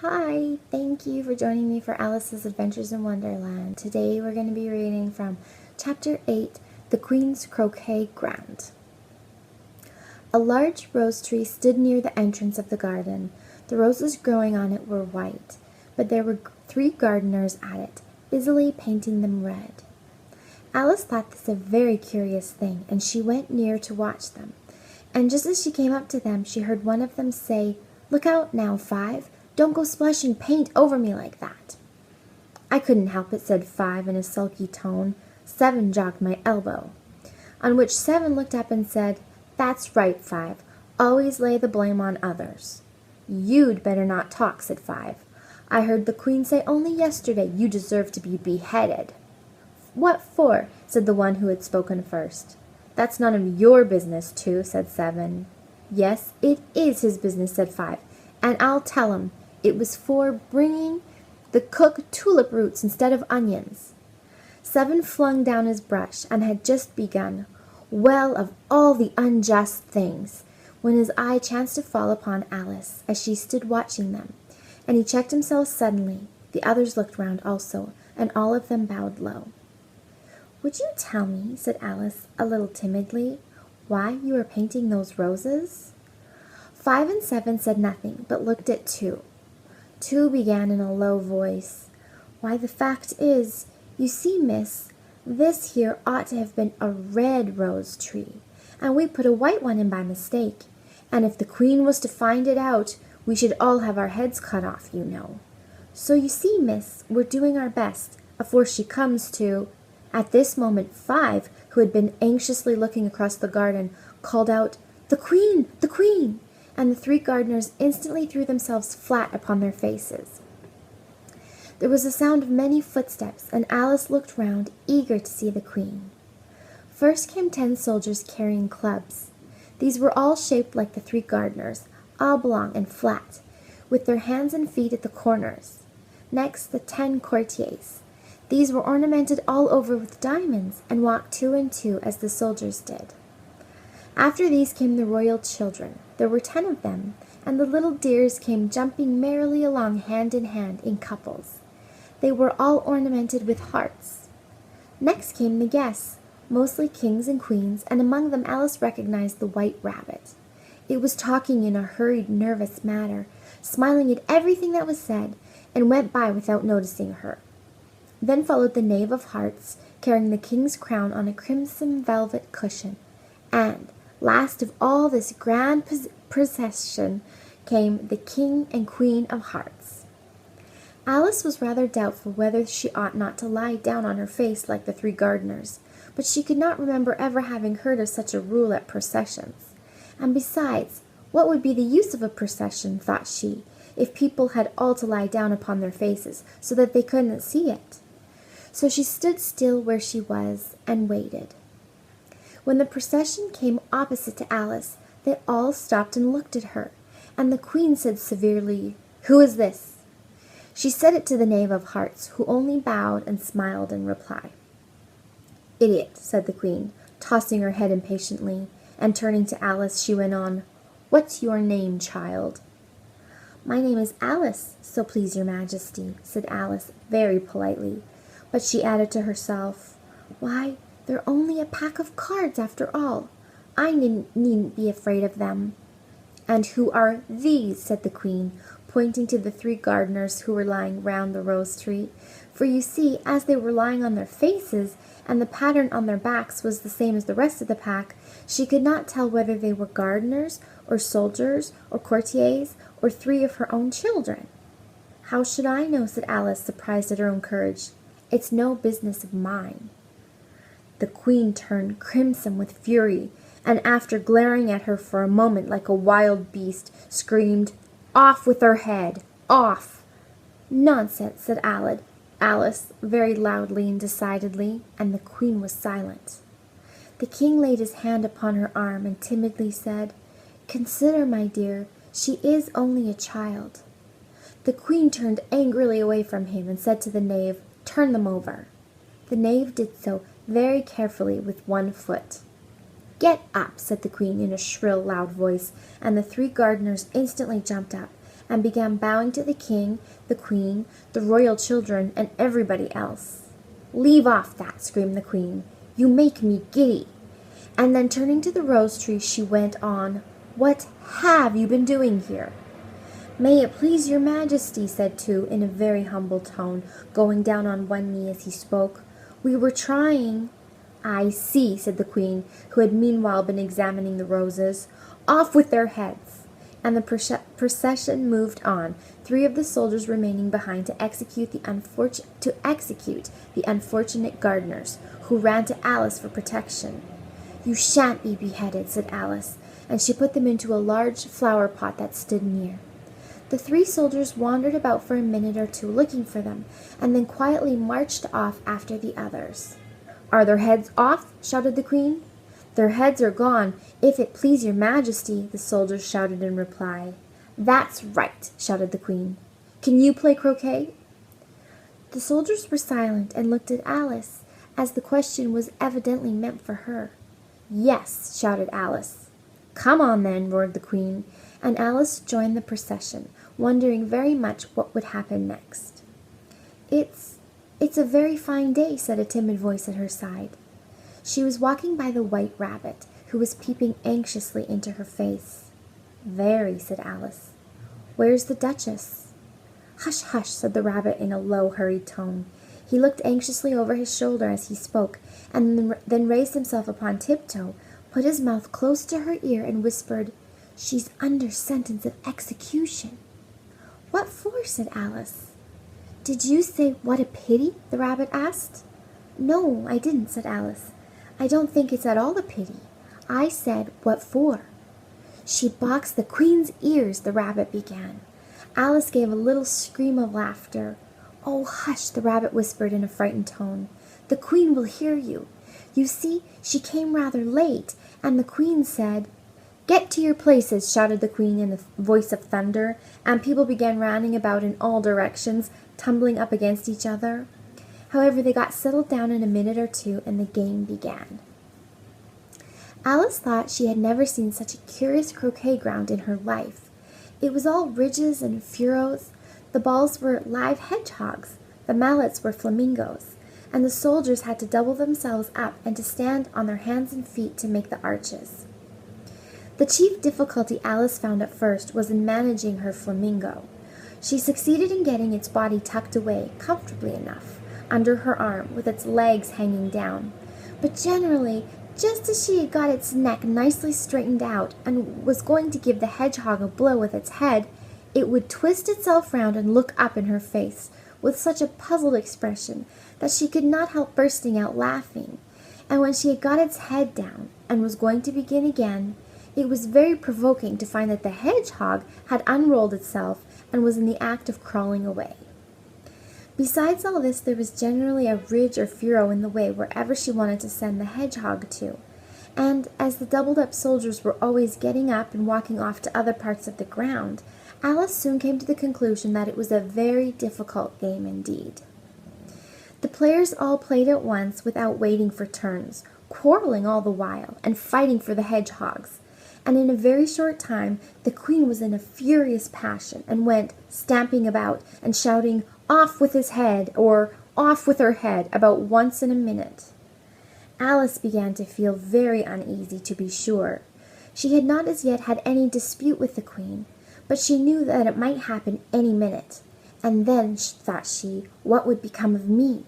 Hi, thank you for joining me for Alice's Adventures in Wonderland. Today we're going to be reading from Chapter 8, The Queen's Croquet-Ground. A large rose tree stood near the entrance of the garden. The roses growing on it were white, but there were 3 gardeners at it, busily painting them red. Alice thought this a very curious thing, and she went near to watch them. And just as she came up to them, she heard one of them say, "Look out now, 5. Don't go splashing paint over me like that." "I couldn't help it," said 5 in a sulky tone. 7 jogged my elbow. On which 7 looked up and said, "That's right, 5. Always lay the blame on others." "You'd better not talk," said 5. "I heard the Queen say only yesterday you deserve to be beheaded." "What for?" said the one who had spoken first. "That's none of your business, too," said 7. "Yes, it is his business," said 5, "and I'll tell him. It was for bringing the cook tulip roots instead of onions." 7 flung down his brush and had just begun, "Well, of all the unjust things," when his eye chanced to fall upon Alice as she stood watching them, and he checked himself suddenly. The others looked round also, and all of them bowed low. "Would you tell me," said Alice, a little timidly, "why you are painting those roses?" 5 and 7 said nothing, but looked at 2. 2 began in a low voice, "Why, the fact is, you see, miss, this here ought to have been a red rose tree, and we put a white one in by mistake, and if the Queen was to find it out, we should all have our heads cut off, you know. So you see, miss, we're doing our best, afore she comes to—" At this moment 5, who had been anxiously looking across the garden, called out, "The Queen! The Queen!" and the 3 gardeners instantly threw themselves flat upon their faces. There was a sound of many footsteps, and Alice looked round, eager to see the Queen. First came 10 soldiers carrying clubs. These were all shaped like the 3 gardeners, oblong and flat, with their hands and feet at the corners. Next, the 10 courtiers. These were ornamented all over with diamonds, and walked 2 and 2 as the soldiers did. After these came the royal children. There were 10 of them, and the little dears came jumping merrily along hand in hand in couples. They were all ornamented with hearts. Next came the guests, mostly kings and queens, and among them Alice recognized the white rabbit. It was talking in a hurried, nervous manner, smiling at everything that was said, and went by without noticing her. Then followed the knave of hearts, carrying the king's crown on a crimson velvet cushion, and last of all this grand procession came the King and Queen of Hearts. Alice was rather doubtful whether she ought not to lie down on her face like the 3 gardeners, but she could not remember ever having heard of such a rule at processions. And besides, what would be the use of a procession, thought she, if people had all to lie down upon their faces so that they couldn't see it? So she stood still where she was and waited. When the procession came opposite to Alice, they all stopped and looked at her, and the Queen said severely, "Who is this?" She said it to the knave of hearts, who only bowed and smiled in reply. "Idiot," said the Queen, tossing her head impatiently, and turning to Alice, she went on, "What's your name, child?" "My name is Alice, so please your Majesty," said Alice very politely, but she added to herself, "Why, they're only a pack of cards after all. I needn't be afraid of them." "And who are these?" said the Queen, pointing to the 3 gardeners who were lying round the rose tree. For you see, as they were lying on their faces, and the pattern on their backs was the same as the rest of the pack, she could not tell whether they were gardeners, or soldiers, or courtiers, or 3 of her own children. "How should I know?" said Alice, surprised at her own courage. "It's no business of mine." The Queen turned crimson with fury, and after glaring at her for a moment like a wild beast, screamed, "Off with her head! Off!" "Nonsense," said Alice, very loudly and decidedly, and the Queen was silent. The King laid his hand upon her arm and timidly said, "Consider, my dear, she is only a child." The Queen turned angrily away from him and said to the knave, "Turn them over." The knave did so very carefully with 1 foot. "Get up," said the Queen in a shrill, loud voice, and the 3 gardeners instantly jumped up, and began bowing to the king, the queen, the royal children, and everybody else. "Leave off that," screamed the queen. "You make me giddy." And then turning to the rose tree, she went on, "What have you been doing here?" "May it please your majesty," said two in a very humble tone, going down on one knee as he spoke. "We were trying—" "I see," said the queen, who had meanwhile been examining the roses. "Off with their heads!" And the procession moved on, three of the soldiers remaining behind to execute the unfortunate gardeners, who ran to Alice for protection. "You shan't be beheaded," said Alice, and she put them into a large flower pot that stood near. The three soldiers wandered about for a minute or two looking for them, and then quietly marched off after the others. "Are their heads off?" shouted the queen. "Their heads are gone, if it please your majesty," the soldiers shouted in reply. "That's right," shouted the queen. "Can you play croquet?" The soldiers were silent and looked at Alice, as the question was evidently meant for her. "Yes," shouted Alice. "Come on then," roared the queen, and Alice joined the procession, wondering very much what would happen next. It's a very fine day," said a timid voice at her side. She was walking by the White Rabbit, who was peeping anxiously into her face. "Very," said Alice. "Where's the Duchess?" "Hush, hush," said the rabbit in a low, hurried tone. He looked anxiously over his shoulder as he spoke, and then raised himself upon tiptoe, put his mouth close to her ear, and whispered, "She's under sentence of execution." "What for?" said Alice. "Did you say 'what a pity'?" the rabbit asked. "No, I didn't," said Alice. "I don't think it's at all a pity. I said, 'what for?'" "She boxed the queen's ears," the rabbit began. Alice gave a little scream of laughter. "Oh, hush," the rabbit whispered in a frightened tone. "The queen will hear you. You see, she came rather late, and the queen said—" "Get to your places," shouted the queen in a voice of thunder, and people began running about in all directions, tumbling up against each other. However, they got settled down in a minute or two, and the game began. Alice thought she had never seen such a curious croquet ground in her life. It was all ridges and furrows. The balls were live hedgehogs, the mallets were flamingos, and the soldiers had to double themselves up and to stand on their hands and feet to make the arches. The chief difficulty Alice found at first was in managing her flamingo. She succeeded in getting its body tucked away, comfortably enough, under her arm, with its legs hanging down. But generally, just as she had got its neck nicely straightened out and was going to give the hedgehog a blow with its head, it would twist itself round and look up in her face with such a puzzled expression that she could not help bursting out laughing. And when she had got its head down and was going to begin again, it was very provoking to find that the hedgehog had unrolled itself and was in the act of crawling away. Besides all this, there was generally a ridge or furrow in the way wherever she wanted to send the hedgehog to, and as the doubled-up soldiers were always getting up and walking off to other parts of the ground, Alice soon came to the conclusion that it was a very difficult game indeed. The players all played at once without waiting for turns, quarreling all the while, and fighting for the hedgehogs. And in a very short time the queen was in a furious passion, and went stamping about and shouting, "Off with his head," or "Off with her head," about once in a minute. Alice began to feel very uneasy, to be sure. She had not as yet had any dispute with the queen, but she knew that it might happen any minute. And then, thought she, what would become of me?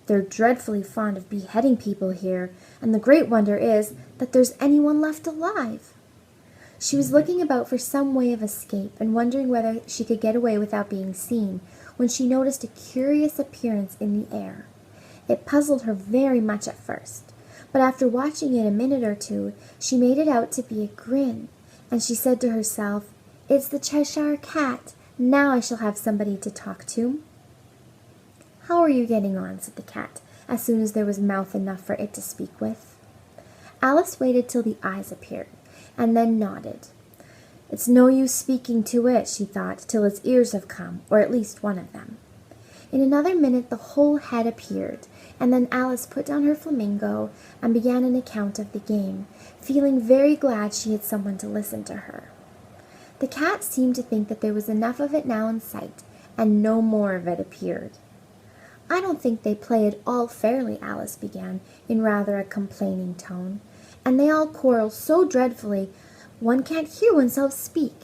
They're dreadfully fond of beheading people here, and the great wonder is that there's anyone left alive. She was looking about for some way of escape, and wondering whether she could get away without being seen, when she noticed a curious appearance in the air. It puzzled her very much at first, but after watching it a minute or two, she made it out to be a grin, and she said to herself, "It's the Cheshire Cat. Now I shall have somebody to talk to." "How are you getting on?" said the cat, as soon as there was mouth enough for it to speak with. Alice waited till the eyes appeared, and then nodded. "It's no use speaking to it," she thought, "till its ears have come, or at least one of them." In another minute the whole head appeared, and then Alice put down her flamingo and began an account of the game, feeling very glad she had someone to listen to her. The cat seemed to think that there was enough of it now in sight, and no more of it appeared. "I don't think they play it all fairly," Alice began, in rather a complaining tone. "And they all quarrel so dreadfully one can't hear oneself speak.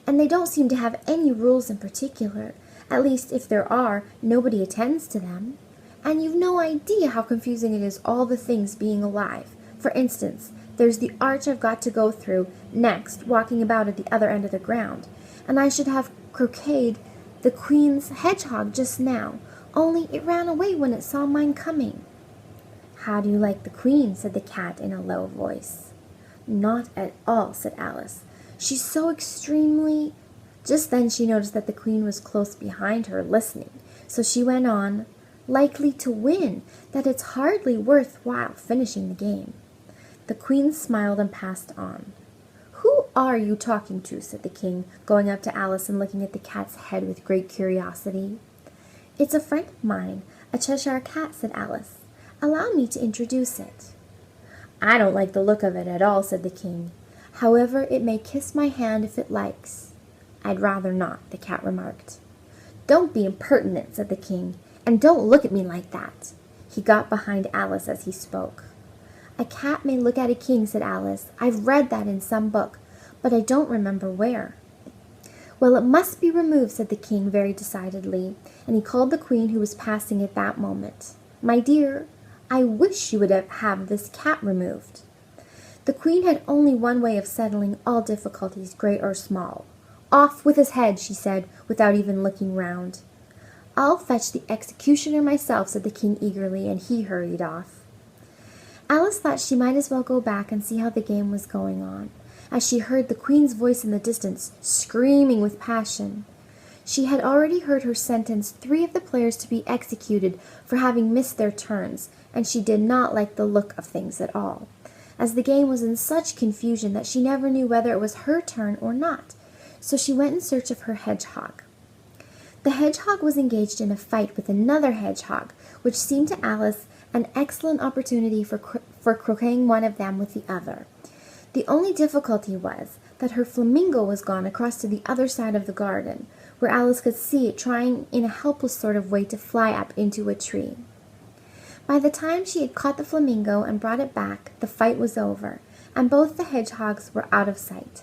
And they don't seem to have any rules in particular. At least, if there are, nobody attends to them. And you've no idea how confusing it is, all the things being alive. For instance, there's the arch I've got to go through next, walking about at the other end of the ground. And I should have croqueted the Queen's hedgehog just now, only it ran away when it saw mine coming." "How do you like the Queen?" said the cat in a low voice. "Not at all," said Alice. "She's so extremely—" Just then she noticed that the Queen was close behind her, listening, so she went on, "Likely to win, that it's hardly worth while finishing the game." The Queen smiled and passed on. "Who are you talking to?" said the King, going up to Alice and looking at the cat's head with great curiosity. "It's a friend of mine, a Cheshire cat," said Alice. "Allow me to introduce it." "I don't like the look of it at all," said the King. "However, it may kiss my hand if it likes." "I'd rather not," the cat remarked. "Don't be impertinent," said the King, "and don't look at me like that." He got behind Alice as he spoke. "A cat may look at a king," said Alice. "I've read that in some book, but I don't remember where." "Well, it must be removed," said the King very decidedly, and he called the Queen, who was passing at that moment. "My dear, I wish you would have this cat removed." The Queen had only one way of settling all difficulties, great or small. "Off with his head," she said, without even looking round. "I'll fetch the executioner myself," said the King eagerly, and he hurried off. Alice thought she might as well go back and see how the game was going on, as she heard the Queen's voice in the distance, screaming with passion. She had already heard her sentence 3 of the players to be executed for having missed their turns, and she did not like the look of things at all, as the game was in such confusion that she never knew whether it was her turn or not, so she went in search of her hedgehog. The hedgehog was engaged in a fight with another hedgehog, which seemed to Alice an excellent opportunity for croqueting one of them with the other. The only difficulty was that her flamingo was gone across to the other side of the garden, where Alice could see it trying in a helpless sort of way to fly up into a tree. By the time she had caught the flamingo and brought it back, the fight was over, and both the hedgehogs were out of sight.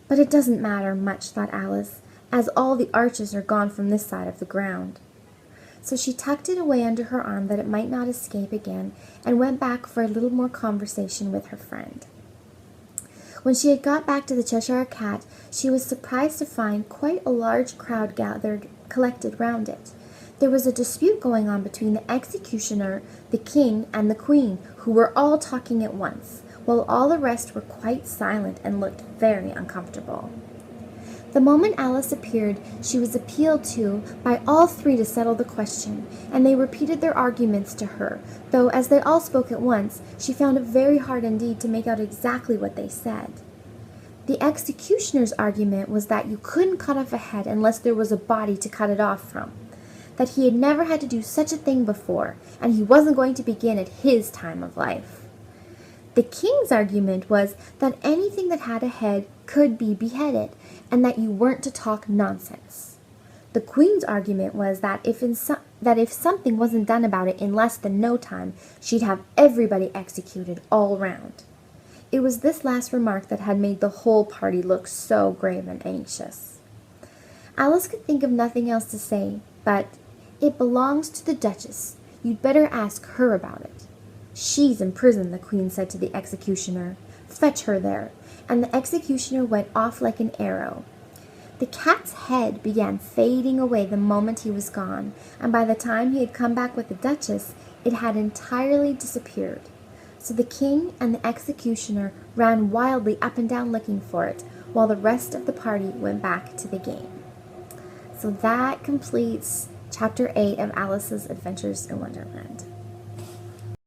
"But it doesn't matter much," thought Alice, "as all the arches are gone from this side of the ground." So she tucked it away under her arm that it might not escape again, and went back for a little more conversation with her friend. When she had got back to the Cheshire Cat, she was surprised to find quite a large crowd collected round it. There was a dispute going on between the executioner, the King, and the Queen, who were all talking at once, while all the rest were quite silent and looked very uncomfortable. The moment Alice appeared, she was appealed to by all 3 to settle the question, and they repeated their arguments to her, though as they all spoke at once, she found it very hard indeed to make out exactly what they said. The executioner's argument was that you couldn't cut off a head unless there was a body to cut it off from, that he had never had to do such a thing before, and he wasn't going to begin at his time of life. The King's argument was that anything that had a head could be beheaded, and that you weren't to talk nonsense. The Queen's argument was that if something wasn't done about it in less than no time, she'd have everybody executed all round. It was this last remark that had made the whole party look so grave and anxious. Alice could think of nothing else to say, but, "It belongs to the Duchess. You'd better ask her about it." "She's in prison," the Queen said to the executioner. "Fetch her there." And the executioner went off like an arrow. The cat's head began fading away the moment he was gone, and by the time he had come back with the Duchess, it had entirely disappeared. So the King and the executioner ran wildly up and down looking for it, while the rest of the party went back to the game. So that completes Chapter 8 of Alice's Adventures in Wonderland.